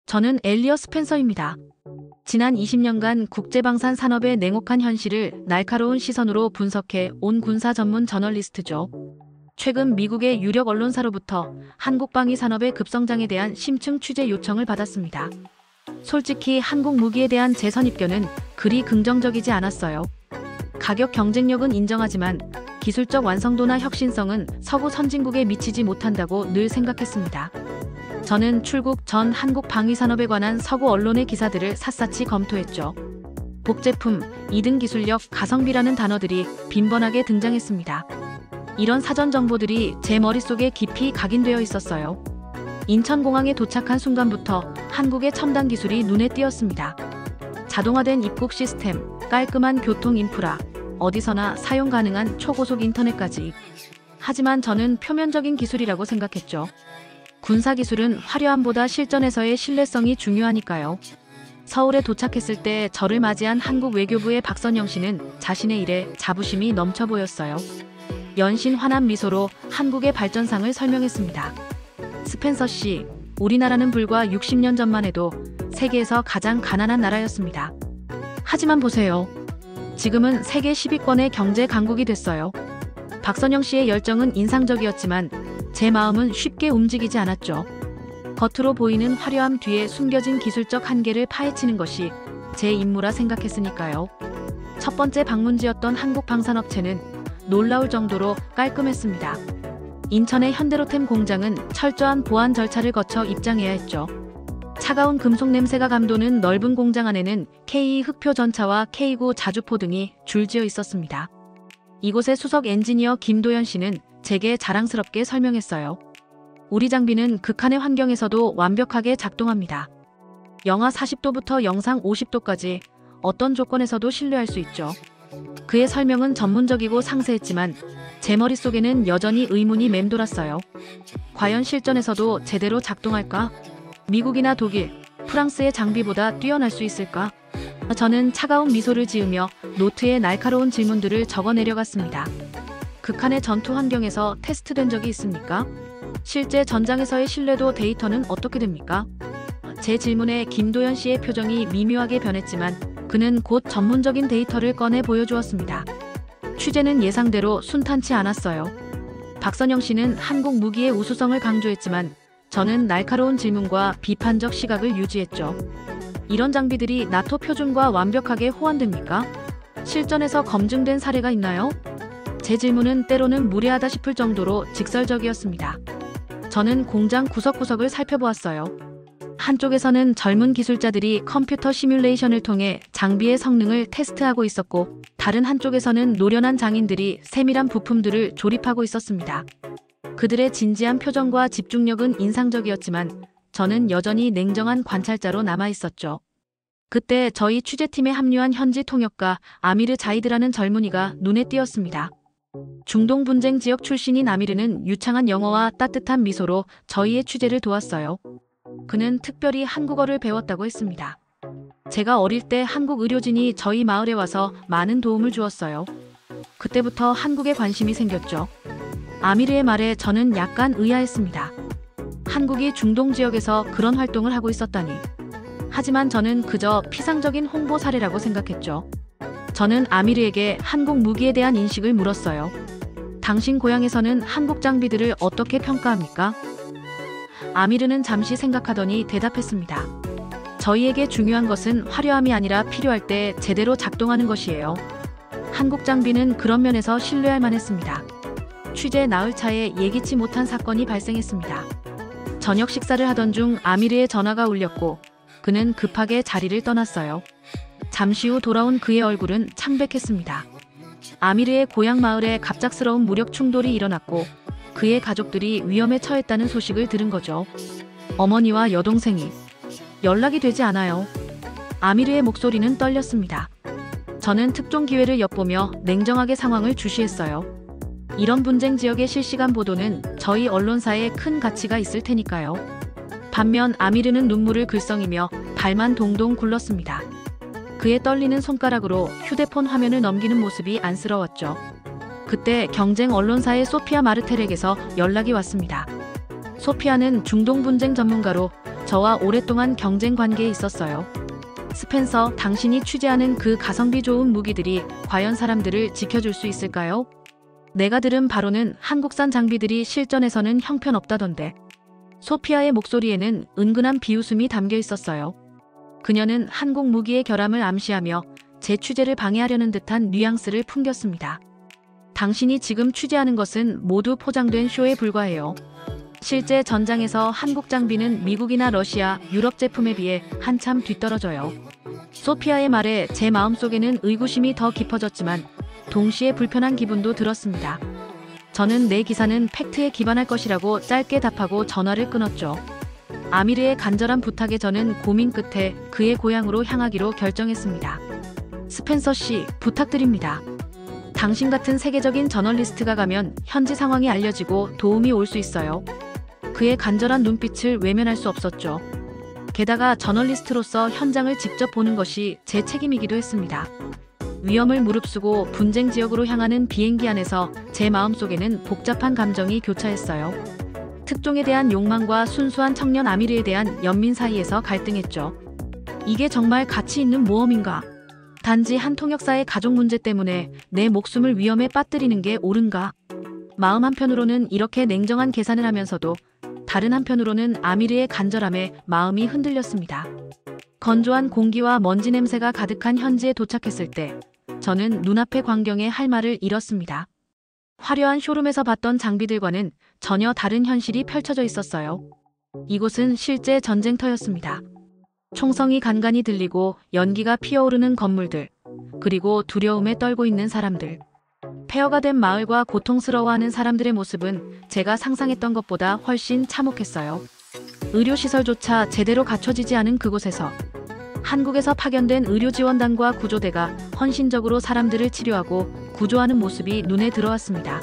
저는 엘리어 스펜서입니다. 지난 20년간 국제방산 산업의 냉혹한 현실을 날카로운 시선으로 분석해 온 군사 전문 저널리스트죠. 최근 미국의 유력 언론사로부터 한국 방위 산업의 급성장에 대한 심층 취재 요청을 받았습니다. 솔직히 한국 무기에 대한 제 선입견은 그리 긍정적이지 않았어요. 가격 경쟁력은 인정하지만 기술적 완성도나 혁신성은 서구 선진국에 미치지 못한다고 늘 생각했습니다. 저는 출국 전 한국 방위산업에 관한 서구 언론의 기사들을 샅샅이 검토했죠. 복제품, 2등 기술력, 가성비라는 단어들이 빈번하게 등장했습니다. 이런 사전 정보들이 제 머릿속에 깊이 각인되어 있었어요. 인천공항에 도착한 순간부터 한국의 첨단 기술이 눈에 띄었습니다. 자동화된 입국 시스템, 깔끔한 교통 인프라, 어디서나 사용 가능한 초고속 인터넷까지. 하지만 저는 표면적인 기술이라고 생각했죠. 군사기술은 화려함보다 실전에서의 신뢰성이 중요하니까요. 서울에 도착했을 때 저를 맞이한 한국 외교부의 박선영 씨는 자신의 일에 자부심이 넘쳐 보였어요. 연신 환한 미소로 한국의 발전상을 설명했습니다. 스펜서 씨, 우리나라는 불과 60년 전만 해도 세계에서 가장 가난한 나라였습니다. 하지만 보세요. 지금은 세계 10위권의 경제 강국이 됐어요. 박선영 씨의 열정은 인상적이었지만 제 마음은 쉽게 움직이지 않았죠. 겉으로 보이는 화려함 뒤에 숨겨진 기술적 한계를 파헤치는 것이 제 임무라 생각했으니까요. 첫 번째 방문지였던 한국 방산업체는 놀라울 정도로 깔끔했습니다. 인천의 현대로템 공장은 철저한 보안 절차를 거쳐 입장해야 했죠. 차가운 금속 냄새가 감도는 넓은 공장 안에는 K2 흑표 전차와 K9 자주포 등이 줄지어 있었습니다. 이곳의 수석 엔지니어 김도연 씨는 제게 자랑스럽게 설명했어요. 우리 장비는 극한의 환경에서도 완벽하게 작동합니다. 영하 40도부터 영상 50도까지 어떤 조건에서도 신뢰할 수 있죠. 그의 설명은 전문적이고 상세했지만 제 머릿속에는 여전히 의문이 맴돌았어요. 과연 실전에서도 제대로 작동할까? 미국이나 독일, 프랑스의 장비보다 뛰어날 수 있을까? 저는 차가운 미소를 지으며 노트에 날카로운 질문들을 적어 내려갔습니다. 극한의 전투 환경에서 테스트된 적이 있습니까? 실제 전장에서의 신뢰도 데이터는 어떻게 됩니까? 제 질문에 김도연 씨의 표정이 미묘하게 변했지만 그는 곧 전문적인 데이터를 꺼내 보여주었습니다. 취재는 예상대로 순탄치 않았어요. 박선영 씨는 한국 무기의 우수성을 강조했지만 저는 날카로운 질문과 비판적 시각을 유지했죠. 이런 장비들이 나토 표준과 완벽하게 호환됩니까? 실전에서 검증된 사례가 있나요? 제 질문은 때로는 무례하다 싶을 정도로 직설적이었습니다. 저는 공장 구석구석을 살펴보았어요. 한쪽에서는 젊은 기술자들이 컴퓨터 시뮬레이션을 통해 장비의 성능을 테스트하고 있었고, 다른 한쪽에서는 노련한 장인들이 세밀한 부품들을 조립하고 있었습니다. 그들의 진지한 표정과 집중력은 인상적이었지만 저는 여전히 냉정한 관찰자로 남아있었죠. 그때 저희 취재팀에 합류한 현지 통역가 아미르 자이드라는 젊은이가 눈에 띄었습니다. 중동 분쟁 지역 출신인 아미르는 유창한 영어와 따뜻한 미소로 저희의 취재를 도왔어요. 그는 특별히 한국어를 배웠다고 했습니다. 제가 어릴 때 한국 의료진이 저희 마을에 와서 많은 도움을 주었어요. 그때부터 한국에 관심이 생겼죠. 아미르의 말에 저는 약간 의아했습니다. 한국이 중동 지역에서 그런 활동을 하고 있었다니. 하지만 저는 그저 피상적인 홍보 사례라고 생각했죠. 저는 아미르에게 한국 무기에 대한 인식을 물었어요. 당신 고향에서는 한국 장비들을 어떻게 평가합니까? 아미르는 잠시 생각하더니 대답했습니다. 저희에게 중요한 것은 화려함이 아니라 필요할 때 제대로 작동하는 것이에요. 한국 장비는 그런 면에서 신뢰할 만했습니다. 취재 나흘 차에 예기치 못한 사건이 발생했습니다. 저녁 식사를 하던 중 아미르의 전화가 울렸고 그는 급하게 자리를 떠났어요. 잠시 후 돌아온 그의 얼굴은 창백했습니다. 아미르의 고향 마을에 갑작스러운 무력 충돌이 일어났고 그의 가족들이 위험에 처했다는 소식을 들은 거죠. 어머니와 여동생이 연락이 되지 않아요. 아미르의 목소리는 떨렸습니다. 저는 특종 기회를 엿보며 냉정하게 상황을 주시했어요. 이런 분쟁 지역의 실시간 보도는 저희 언론사에 큰 가치가 있을 테니까요. 반면 아미르는 눈물을 글썽이며 발만 동동 굴렀습니다. 그의 떨리는 손가락으로 휴대폰 화면을 넘기는 모습이 안쓰러웠죠. 그때 경쟁 언론사의 소피아 마르텔에게서 연락이 왔습니다. 소피아는 중동 분쟁 전문가로 저와 오랫동안 경쟁 관계에 있었어요. 스펜서, 당신이 취재하는 그 가성비 좋은 무기들이 과연 사람들을 지켜줄 수 있을까요? 내가 들은 바로는 한국산 장비들이 실전에서는 형편없다던데. 소피아의 목소리에는 은근한 비웃음이 담겨 있었어요. 그녀는 한국 무기의 결함을 암시하며 제 취재를 방해하려는 듯한 뉘앙스를 풍겼습니다. 당신이 지금 취재하는 것은 모두 포장된 쇼에 불과해요. 실제 전장에서 한국 장비는 미국이나 러시아, 유럽 제품에 비해 한참 뒤떨어져요. 소피아의 말에 제 마음속에는 의구심이 더 깊어졌지만 동시에 불편한 기분도 들었습니다. 저는 내 기사는 팩트에 기반할 것이라고 짧게 답하고 전화를 끊었죠. 아미르의 간절한 부탁에 저는 고민 끝에 그의 고향으로 향하기로 결정했습니다. 스펜서 씨, 부탁드립니다. 당신 같은 세계적인 저널리스트가 가면 현지 상황이 알려지고 도움이 올 수 있어요. 그의 간절한 눈빛을 외면할 수 없었죠. 게다가 저널리스트로서 현장을 직접 보는 것이 제 책임이기도 했습니다. 위험을 무릅쓰고 분쟁 지역으로 향하는 비행기 안에서 제 마음속에는 복잡한 감정이 교차했어요. 특종에 대한 욕망과 순수한 청년 아미르에 대한 연민 사이에서 갈등했죠. 이게 정말 가치 있는 모험인가? 단지 한 통역사의 가족 문제 때문에 내 목숨을 위험에 빠뜨리는 게 옳은가? 마음 한편으로는 이렇게 냉정한 계산을 하면서도 다른 한편으로는 아미르의 간절함에 마음이 흔들렸습니다. 건조한 공기와 먼지 냄새가 가득한 현지에 도착했을 때 저는 눈앞의 광경에 할 말을 잃었습니다. 화려한 쇼룸에서 봤던 장비들과는 전혀 다른 현실이 펼쳐져 있었어요. 이곳은 실제 전쟁터였습니다. 총성이 간간히 들리고 연기가 피어오르는 건물들, 그리고 두려움에 떨고 있는 사람들. 폐허가 된 마을과 고통스러워하는 사람들의 모습은 제가 상상했던 것보다 훨씬 참혹했어요. 의료시설조차 제대로 갖춰지지 않은 그곳에서 한국에서 파견된 의료지원단과 구조대가 헌신적으로 사람들을 치료하고 구조하는 모습이 눈에 들어왔습니다.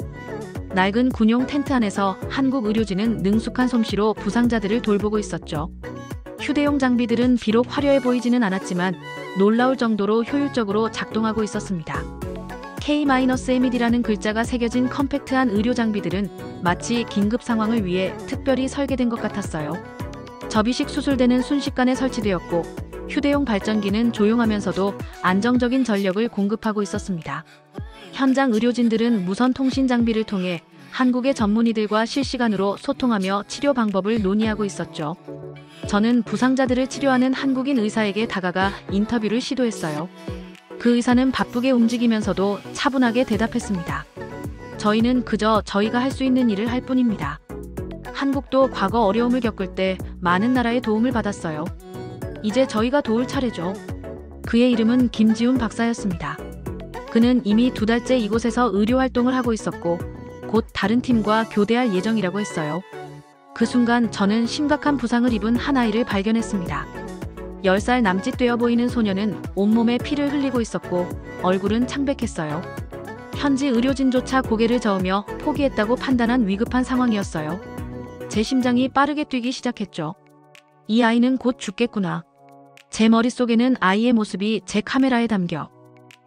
낡은 군용 텐트 안에서 한국 의료진은 능숙한 솜씨로 부상자들을 돌보고 있었죠. 휴대용 장비들은 비록 화려해 보이지는 않았지만 놀라울 정도로 효율적으로 작동하고 있었습니다. K-MED라는 글자가 새겨진 컴팩트한 의료 장비들은 마치 긴급 상황을 위해 특별히 설계된 것 같았어요. 접이식 수술대는 순식간에 설치되었고 휴대용 발전기는 조용하면서도 안정적인 전력을 공급하고 있었습니다. 현장 의료진들은 무선 통신 장비를 통해 한국의 전문의들과 실시간으로 소통하며 치료 방법을 논의하고 있었죠. 저는 부상자들을 치료하는 한국인 의사에게 다가가 인터뷰를 시도했어요. 그 의사는 바쁘게 움직이면서도 차분하게 대답했습니다. 저희는 그저 저희가 할 수 있는 일을 할 뿐입니다. 한국도 과거 어려움을 겪을 때 많은 나라의 도움을 받았어요. 이제 저희가 도울 차례죠. 그의 이름은 김지훈 박사였습니다. 그는 이미 2달째 이곳에서 의료 활동을 하고 있었고 곧 다른 팀과 교대할 예정이라고 했어요. 그 순간 저는 심각한 부상을 입은 한 아이를 발견했습니다. 10살 남짓 되어 보이는 소녀는 온몸에 피를 흘리고 있었고 얼굴은 창백했어요. 현지 의료진조차 고개를 저으며 포기했다고 판단한 위급한 상황이었어요. 제 심장이 빠르게 뛰기 시작했죠. 이 아이는 곧 죽겠구나. 제 머릿속에는 아이의 모습이 제 카메라에 담겨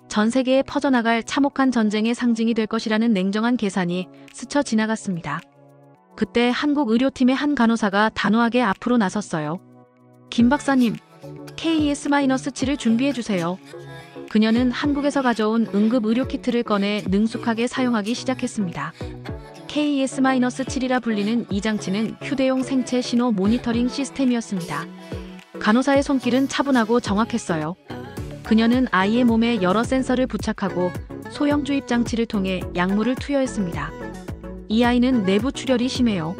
전 세계에 퍼져나갈 참혹한 전쟁의 상징이 될 것이라는 냉정한 계산이 스쳐 지나갔습니다. 그때 한국 의료팀의 한 간호사가 단호하게 앞으로 나섰어요. 김 박사님, KES-7을 준비해주세요. 그녀는 한국에서 가져온 응급 의료 키트를 꺼내 능숙하게 사용하기 시작했습니다. KES-7이라 불리는 이 장치는 휴대용 생체 신호 모니터링 시스템이었습니다. 간호사의 손길은 차분하고 정확했어요. 그녀는 아이의 몸에 여러 센서를 부착하고 소형 주입 장치를 통해 약물을 투여했습니다. 이 아이는 내부 출혈이 심해요.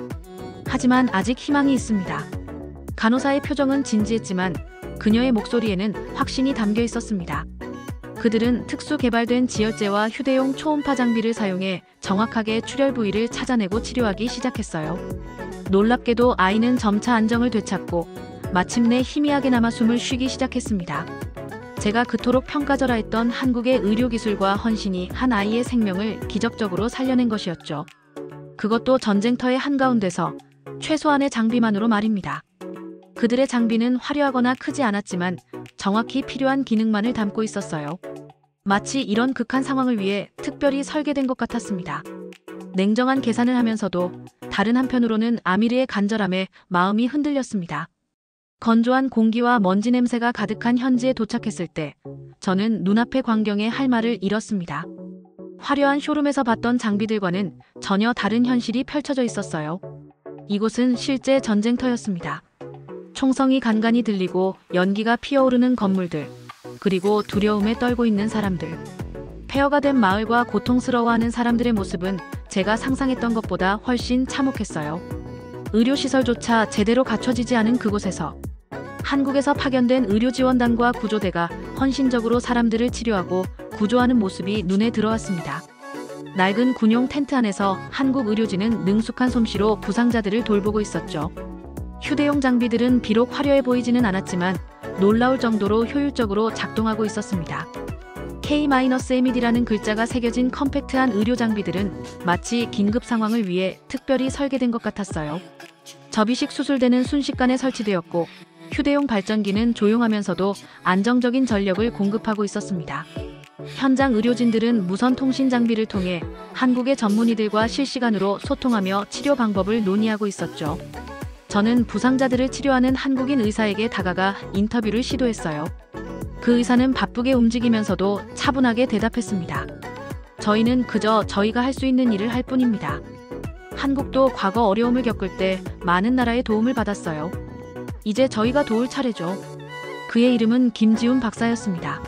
하지만 아직 희망이 있습니다. 간호사의 표정은 진지했지만 그녀의 목소리에는 확신이 담겨 있었습니다. 그들은 특수 개발된 지혈제와 휴대용 초음파 장비를 사용해 정확하게 출혈 부위를 찾아내고 치료하기 시작했어요. 놀랍게도 아이는 점차 안정을 되찾고 마침내 희미하게나마 숨을 쉬기 시작했습니다. 제가 그토록 평가절하했던 한국의 의료기술과 헌신이 한 아이의 생명을 기적적으로 살려낸 것이었죠. 그것도 전쟁터의 한가운데서 최소한의 장비만으로 말입니다. 그들의 장비는 화려하거나 크지 않았지만 정확히 필요한 기능만을 담고 있었어요. 마치 이런 극한 상황을 위해 특별히 설계된 것 같았습니다. 냉정한 계산을 하면서도 다른 한편으로는 아미르의 간절함에 마음이 흔들렸습니다. 건조한 공기와 먼지 냄새가 가득한 현지에 도착했을 때 저는 눈앞의 광경에 할 말을 잃었습니다. 화려한 쇼룸에서 봤던 장비들과는 전혀 다른 현실이 펼쳐져 있었어요. 이곳은 실제 전쟁터였습니다. 총성이 간간히 들리고 연기가 피어오르는 건물들, 그리고 두려움에 떨고 있는 사람들. 폐허가 된 마을과 고통스러워하는 사람들의 모습은 제가 상상했던 것보다 훨씬 참혹했어요. 의료시설조차 제대로 갖춰지지 않은 그곳에서 한국에서 파견된 의료지원단과 구조대가 헌신적으로 사람들을 치료하고 구조하는 모습이 눈에 들어왔습니다. 낡은 군용 텐트 안에서 한국 의료진은 능숙한 솜씨로 부상자들을 돌보고 있었죠. 휴대용 장비들은 비록 화려해 보이지는 않았지만 놀라울 정도로 효율적으로 작동하고 있었습니다. K-MED라는 글자가 새겨진 컴팩트한 의료 장비들은 마치 긴급 상황을 위해 특별히 설계된 것 같았어요. 접이식 수술대는 순식간에 설치되었고 휴대용 발전기는 조용하면서도 안정적인 전력을 공급하고 있었습니다. 현장 의료진들은 무선 통신 장비를 통해 한국의 전문의들과 실시간으로 소통하며 치료 방법을 논의하고 있었죠. 저는 부상자들을 치료하는 한국인 의사에게 다가가 인터뷰를 시도했어요. 그 의사는 바쁘게 움직이면서도 차분하게 대답했습니다. 저희는 그저 저희가 할 수 있는 일을 할 뿐입니다. 한국도 과거 어려움을 겪을 때 많은 나라의 도움을 받았어요. 이제 저희가 도울 차례죠. 그의 이름은 김지훈 박사였습니다.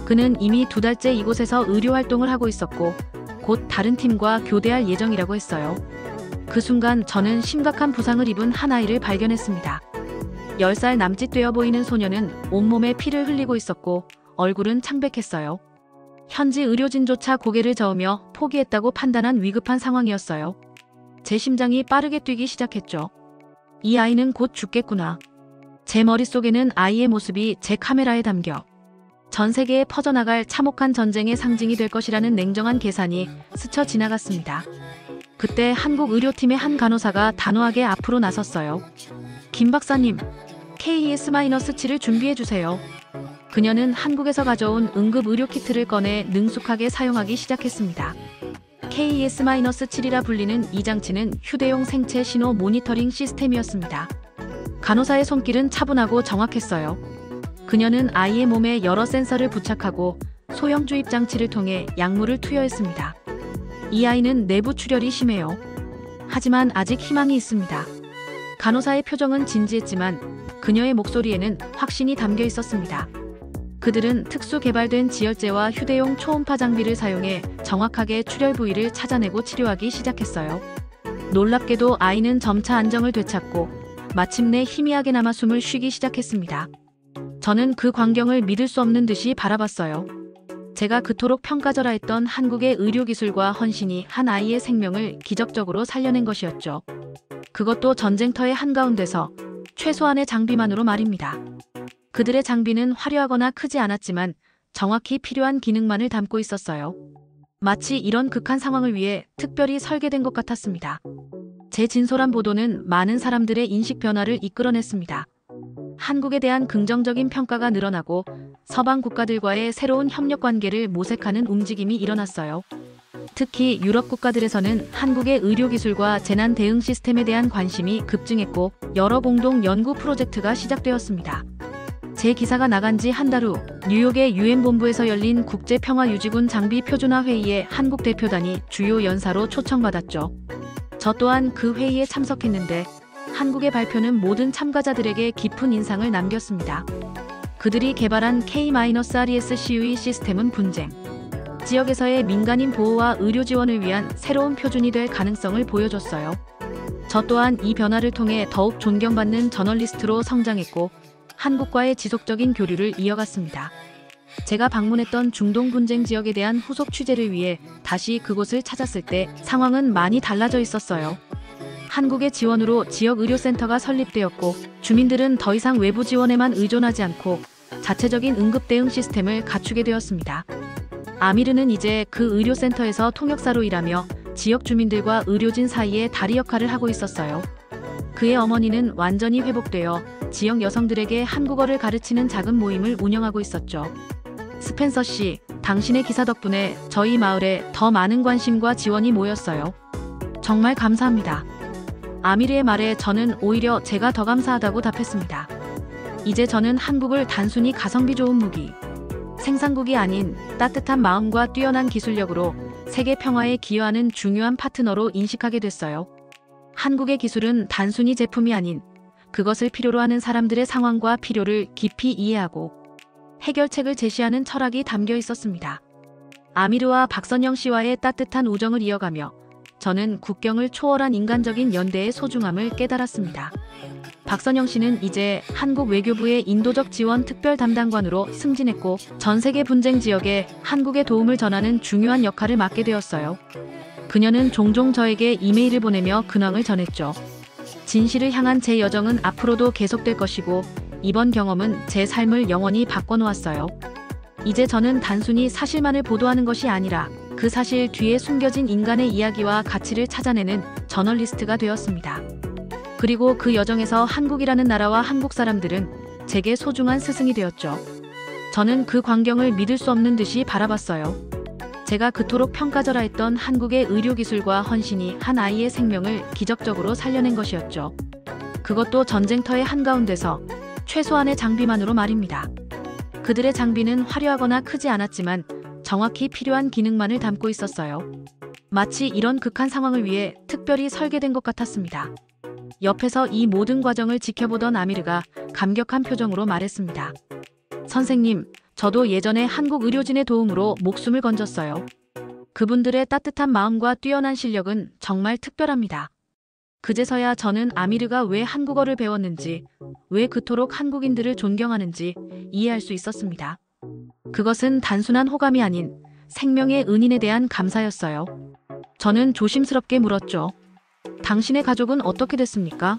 그는 이미 2달째 이곳에서 의료 활동을 하고 있었고 곧 다른 팀과 교대할 예정이라고 했어요. 그 순간 저는 심각한 부상을 입은 한 아이를 발견했습니다. 10살 남짓 되어 보이는 소녀는 온몸에 피를 흘리고 있었고 얼굴은 창백했어요. 현지 의료진조차 고개를 저으며 포기했다고 판단한 위급한 상황이었어요. 제 심장이 빠르게 뛰기 시작했죠. 이 아이는 곧 죽겠구나. 제 머릿속에는 아이의 모습이 제 카메라에 담겨 전 세계에 퍼져나갈 참혹한 전쟁의 상징이 될 것이라는 냉정한 계산이 스쳐 지나갔습니다. 그때 한국 의료팀의 한 간호사가 단호하게 앞으로 나섰어요. 김 박사님, KES-7을 준비해주세요. 그녀는 한국에서 가져온 응급 의료 키트를 꺼내 능숙하게 사용하기 시작했습니다. KES-7이라 불리는 이 장치는 휴대용 생체 신호 모니터링 시스템이었습니다. 간호사의 손길은 차분하고 정확했어요. 그녀는 아이의 몸에 여러 센서를 부착하고 소형 주입 장치를 통해 약물을 투여했습니다. 이 아이는 내부 출혈이 심해요. 하지만 아직 희망이 있습니다. 간호사의 표정은 진지했지만 그녀의 목소리에는 확신이 담겨 있었습니다. 그들은 특수 개발된 지혈제와 휴대용 초음파 장비를 사용해 정확하게 출혈 부위를 찾아내고 치료하기 시작했어요. 놀랍게도 아이는 점차 안정을 되찾고 마침내 희미하게 남아 숨을 쉬기 시작했습니다. 저는 그 광경을 믿을 수 없는 듯이 바라봤어요. 제가 그토록 평가절하했던 한국의 의료기술과 헌신이 한 아이의 생명을 기적적으로 살려낸 것이었죠. 그것도 전쟁터의 한가운데서 최소한의 장비만으로 말입니다. 그들의 장비는 화려하거나 크지 않았지만 정확히 필요한 기능만을 담고 있었어요. 마치 이런 극한 상황을 위해 특별히 설계된 것 같았습니다. 제 진솔한 보도는 많은 사람들의 인식 변화를 이끌어냈습니다. 한국에 대한 긍정적인 평가가 늘어나고 서방 국가들과의 새로운 협력 관계를 모색하는 움직임이 일어났어요. 특히 유럽 국가들에서는 한국의 의료기술과 재난 대응 시스템에 대한 관심이 급증했고 여러 공동 연구 프로젝트가 시작되었습니다. 제 기사가 나간 지 한 달 후 뉴욕의 유엔 본부에서 열린 국제평화유지군 장비 표준화 회의에 한국 대표단이 주요 연사로 초청받았죠. 저 또한 그 회의에 참석했는데 한국의 발표는 모든 참가자들에게 깊은 인상을 남겼습니다. 그들이 개발한 K-RES-CUE 시스템은 분쟁 지역에서의 민간인 보호와 의료 지원을 위한 새로운 표준이 될 가능성을 보여줬어요. 저 또한 이 변화를 통해 더욱 존경받는 저널리스트로 성장했고 한국과의 지속적인 교류를 이어갔습니다. 제가 방문했던 중동 분쟁 지역에 대한 후속 취재를 위해 다시 그곳을 찾았을 때 상황은 많이 달라져 있었어요. 한국의 지원으로 지역 의료센터가 설립되었고 주민들은 더 이상 외부 지원에만 의존하지 않고 자체적인 응급 대응 시스템을 갖추게 되었습니다. 아미르는 이제 그 의료센터에서 통역사로 일하며 지역 주민들과 의료진 사이에 다리 역할을 하고 있었어요. 그의 어머니는 완전히 회복되어 지역 여성들에게 한국어를 가르치는 작은 모임을 운영하고 있었죠. 스펜서 씨, 당신의 기사 덕분에 저희 마을에 더 많은 관심과 지원이 모였어요. 정말 감사합니다. 아미르의 말에 저는 오히려 제가 더 감사하다고 답했습니다. 이제 저는 한국을 단순히 가성비 좋은 무기, 생산국이 아닌 따뜻한 마음과 뛰어난 기술력으로 세계 평화에 기여하는 중요한 파트너로 인식하게 됐어요. 한국의 기술은 단순히 제품이 아닌 그것을 필요로 하는 사람들의 상황과 필요를 깊이 이해하고 해결책을 제시하는 철학이 담겨 있었습니다. 아미르와 박선영 씨와의 따뜻한 우정을 이어가며 저는 국경을 초월한 인간적인 연대의 소중함을 깨달았습니다. 박선영 씨는 이제 한국 외교부의 인도적 지원 특별 담당관으로 승진했고 전 세계 분쟁 지역에 한국의 도움을 전하는 중요한 역할을 맡게 되었어요. 그녀는 종종 저에게 이메일을 보내며 근황을 전했죠. 진실을 향한 제 여정은 앞으로도 계속될 것이고 이번 경험은 제 삶을 영원히 바꿔놓았어요. 이제 저는 단순히 사실만을 보도하는 것이 아니라 그 사실 뒤에 숨겨진 인간의 이야기와 가치를 찾아내는 저널리스트가 되었습니다. 그리고 그 여정에서 한국이라는 나라와 한국 사람들은 제게 소중한 스승이 되었죠. 저는 그 광경을 믿을 수 없는 듯이 바라봤어요. 제가 그토록 평가절하했던 한국의 의료기술과 헌신이 한 아이의 생명을 기적적으로 살려낸 것이었죠. 그것도 전쟁터의 한가운데서 최소한의 장비만으로 말입니다. 그들의 장비는 화려하거나 크지 않았지만 정확히 필요한 기능만을 담고 있었어요. 마치 이런 극한 상황을 위해 특별히 설계된 것 같았습니다. 옆에서 이 모든 과정을 지켜보던 아미르가 감격한 표정으로 말했습니다. 선생님, 저도 예전에 한국 의료진의 도움으로 목숨을 건졌어요. 그분들의 따뜻한 마음과 뛰어난 실력은 정말 특별합니다. 그제서야 저는 아미르가 왜 한국어를 배웠는지, 왜 그토록 한국인들을 존경하는지 이해할 수 있었습니다. 그것은 단순한 호감이 아닌 생명의 은인에 대한 감사였어요. 저는 조심스럽게 물었죠. 당신의 가족은 어떻게 됐습니까?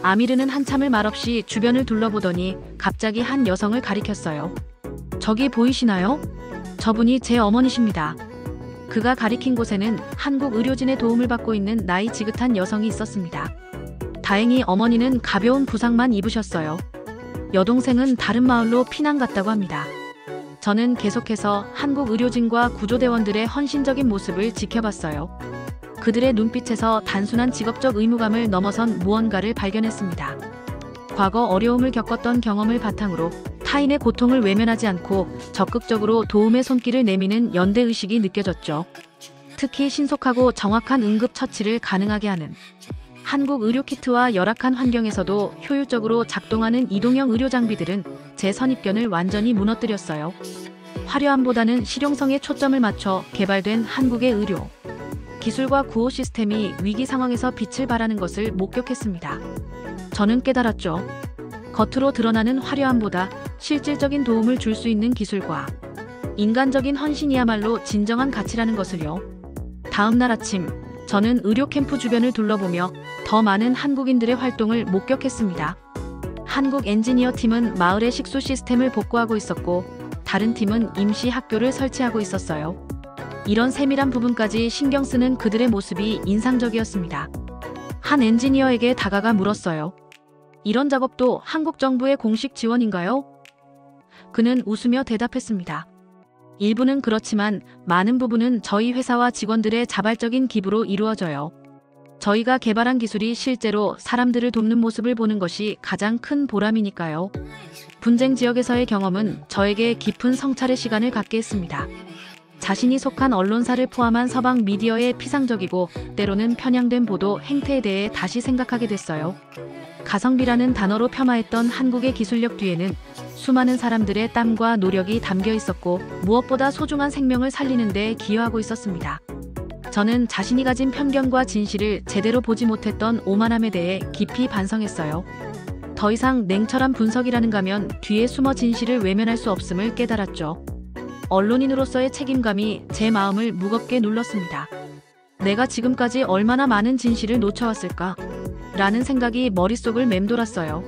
아미르는 한참을 말없이 주변을 둘러보더니 갑자기 한 여성을 가리켰어요. 저기 보이시나요? 저분이 제 어머니십니다. 그가 가리킨 곳에는 한국 의료진의 도움을 받고 있는 나이 지긋한 여성이 있었습니다. 다행히 어머니는 가벼운 부상만 입으셨어요. 여동생은 다른 마을로 피난 갔다고 합니다. 저는 계속해서 한국 의료진과 구조대원들의 헌신적인 모습을 지켜봤어요. 그들의 눈빛에서 단순한 직업적 의무감을 넘어선 무언가를 발견했습니다. 과거 어려움을 겪었던 경험을 바탕으로 타인의 고통을 외면하지 않고 적극적으로 도움의 손길을 내미는 연대의식이 느껴졌죠. 특히 신속하고 정확한 응급처치를 가능하게 하는 한국 의료키트와 열악한 환경에서도 효율적으로 작동하는 이동형 의료장비들은 제 선입견을 완전히 무너뜨렸어요. 화려함보다는 실용성에 초점을 맞춰 개발된 한국의 의료 기술과 구호 시스템이 위기 상황에서 빛을 발하는 것을 목격했습니다. 저는 깨달았죠. 겉으로 드러나는 화려함보다 실질적인 도움을 줄 수 있는 기술과 인간적인 헌신이야말로 진정한 가치라는 것을요. 다음 날 아침, 저는 의료 캠프 주변을 둘러보며 더 많은 한국인들의 활동을 목격했습니다. 한국 엔지니어 팀은 마을의 식수 시스템을 복구하고 있었고 다른 팀은 임시 학교를 설치하고 있었어요. 이런 세밀한 부분까지 신경 쓰는 그들의 모습이 인상적이었습니다. 한 엔지니어에게 다가가 물었어요. 이런 작업도 한국 정부의 공식 지원인가요? 그는 웃으며 대답했습니다. 일부는 그렇지만 많은 부분은 저희 회사와 직원들의 자발적인 기부로 이루어져요. 저희가 개발한 기술이 실제로 사람들을 돕는 모습을 보는 것이 가장 큰 보람이니까요. 분쟁 지역에서의 경험은 저에게 깊은 성찰의 시간을 갖게 했습니다. 자신이 속한 언론사를 포함한 서방 미디어의 피상적이고 때로는 편향된 보도 행태에 대해 다시 생각하게 됐어요. 가성비라는 단어로 폄하했던 한국의 기술력 뒤에는 수많은 사람들의 땀과 노력이 담겨 있었고 무엇보다 소중한 생명을 살리는 데 기여하고 있었습니다. 저는 자신이 가진 편견과 진실을 제대로 보지 못했던 오만함에 대해 깊이 반성했어요. 더 이상 냉철한 분석이라는가면 뒤에 숨어 진실을 외면할 수 없음을 깨달았죠. 언론인으로서의 책임감이 제 마음을 무겁게 눌렀습니다. 내가 지금까지 얼마나 많은 진실을 놓쳐왔을까? 라는 생각이 머릿속을 맴돌았어요.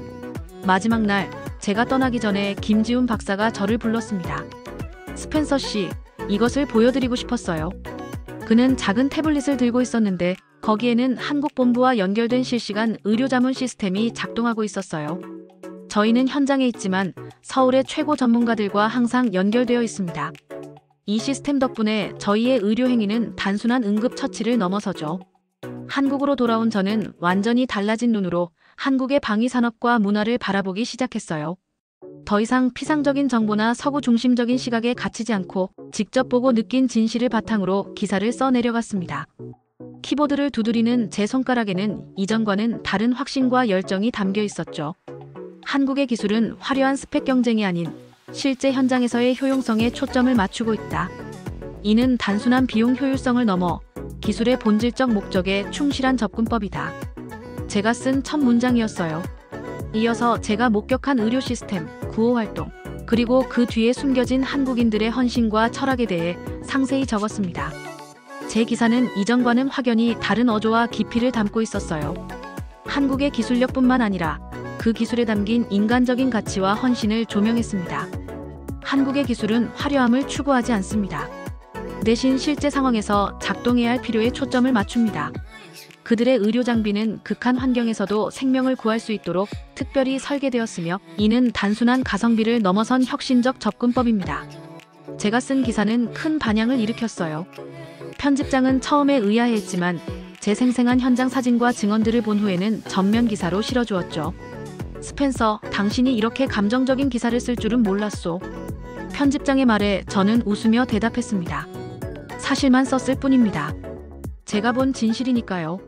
마지막 날, 제가 떠나기 전에 김지훈 박사가 저를 불렀습니다. 스펜서 씨, 이것을 보여드리고 싶었어요. 그는 작은 태블릿을 들고 있었는데 거기에는 한국 본부와 연결된 실시간 의료 자문 시스템이 작동하고 있었어요. 저희는 현장에 있지만 서울의 최고 전문가들과 항상 연결되어 있습니다. 이 시스템 덕분에 저희의 의료 행위는 단순한 응급 처치를 넘어서죠. 한국으로 돌아온 저는 완전히 달라진 눈으로 한국의 방위산업과 문화를 바라보기 시작했어요. 더 이상 피상적인 정보나 서구 중심적인 시각에 갇히지 않고 직접 보고 느낀 진실을 바탕으로 기사를 써내려갔습니다. 키보드를 두드리는 제 손가락에는 이전과는 다른 확신과 열정이 담겨 있었죠. 한국의 기술은 화려한 스펙 경쟁이 아닌 실제 현장에서의 효용성에 초점을 맞추고 있다. 이는 단순한 비용 효율성을 넘어 기술의 본질적 목적에 충실한 접근법이다. 제가 쓴 첫 문장이었어요. 이어서 제가 목격한 의료 시스템, 구호 활동, 그리고 그 뒤에 숨겨진 한국인들의 헌신과 철학에 대해 상세히 적었습니다. 제 기사는 이전과는 확연히 다른 어조와 깊이를 담고 있었어요. 한국의 기술력뿐만 아니라 그 기술에 담긴 인간적인 가치와 헌신을 조명했습니다. 한국의 기술은 화려함을 추구하지 않습니다. 대신 실제 상황에서 작동해야 할 필요에 초점을 맞춥니다. 그들의 의료 장비는 극한 환경에서도 생명을 구할 수 있도록 특별히 설계되었으며 이는 단순한 가성비를 넘어선 혁신적 접근법입니다. 제가 쓴 기사는 큰 반향을 일으켰어요. 편집장은 처음에 의아해했지만 제 생생한 현장 사진과 증언들을 본 후에는 전면 기사로 실어주었죠. 스펜서, 당신이 이렇게 감정적인 기사를 쓸 줄은 몰랐소. 편집장의 말에 저는 웃으며 대답했습니다. 사실만 썼을 뿐입니다. 제가 본 진실이니까요.